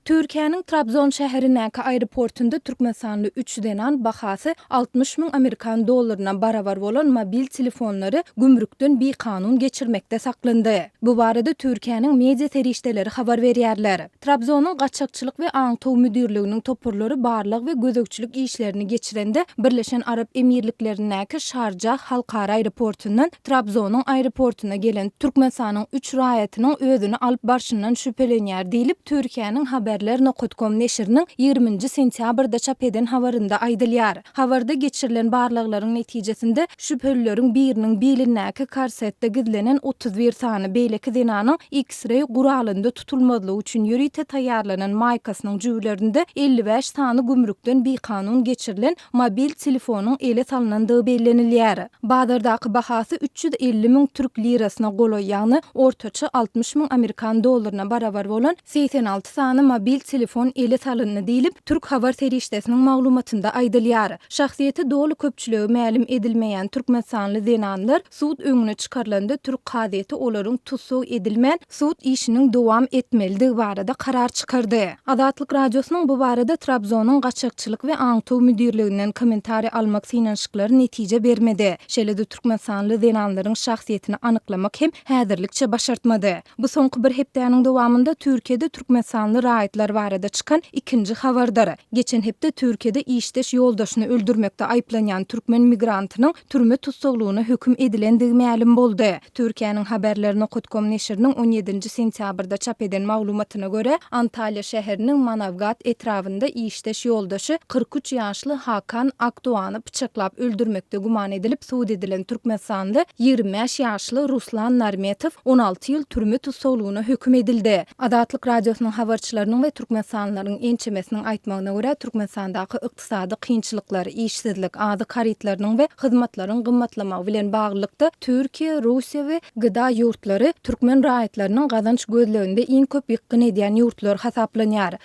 Türkiýanyň Trabzon şäherindäki aeroportunda türkmensanly 3 denan bahasy 60 000 Amerikan dollaryna barabar bolan mobil telefonlary gümrükden bir kanun geçirmekde saklandy. Bu barada Türkiýanyň media terişdeleri habar berýärler. Trabzonyň gaçakçylyk we aňtaw müdirliginiň topurlary barlyk we gözekçilik işlerini geçirende Birleşen Arap Emirliklerindäki Şarjah halkara aeroportundan Trabzonyň aeroportuna gelen türkmensanyň 3 raýatynyň özüni alyp barşyndan şüphelenýär diýilip Türkiýanyň haberler.com neşriniň 20 sentýabrda çap eden habarynda aýdylýar. Habarda geçirilen barlyklaryň netijesinde şüphelilerin biriniň bilinäki karsetde gizlenen 31 sany beýleki denanyň X-ray guralynda tutulmadylygy üçin ýürite taýýarlanan maýkasynyň jüwlerinde 55 sany gümrükden bir kanun geçirilen mobil telefonyň ele salynandygy bellenilýär. Bazardaky bahasy 350 000 türk lirasyna golaýany ortaça 60 000 Amerikan dollaryna barabar bolan 86 sany mobil telefon ele salyndy diýilip Türk habar terişdesiniň maglumatynda aýdylýar. Şahsiýeti dolu köpçüligi ma'lum edilmeýän türkmensanly denanlar suud öňüne çykarylanda Türk kadyety olaryň tutsuk edilmän suud işiniň dowam etmelidigi barada karar çykardy. Azatlyk radiosynyň bu barada Trabzonyň gaçakçylyk we aňtaw müdirliginden kommentari almak synanyşyklary netije bermedi. Şeýle-de türkmensanly denanlaryň şahsiýetini anyklamak hem häzirlikçe başartmady. Bu soňky bir hepdäniň dowamında Türkiýede türkmensanly raýatlar barada çykan ikinji habardar. Geçen hepde Türkiýede işdeş ýoldaşyny öldürmekde aýplanýan türkmen migrantynyň türme tutsaklygyna höküm edilendigi ma'lum boldy. Türkiýanyň haberler.com neşriniň 17 sentýabrda çap eden maglumatyna görä, Antalya şäheriniň Manawgat etrafynda işdeş ýoldaşy 43 ýaşly Hakan Akdoğany bıçaklap öldürmekde guman edilip suud edilen türkmensanly 25 ýaşly Ruslan Narmetow 16 ýyl türme tutsaklygyna höküm edildi. Azatlyk radiosynyň habarçylarynyň we türkmensanlaryň ençemesiniň aýtmagyna görä, Türkmensandaky ykdysady kynçylyklar, işsizlik, ady karytlarynyň we hyzmatlaryň gymmatlamagy bilen baglykda Türkiýe, Russiýa we gyda ýurtlary türkmen raýatlarynyň gazanç gözleginde iň köp ýykyn edýän ýurtlar hasaplanýar.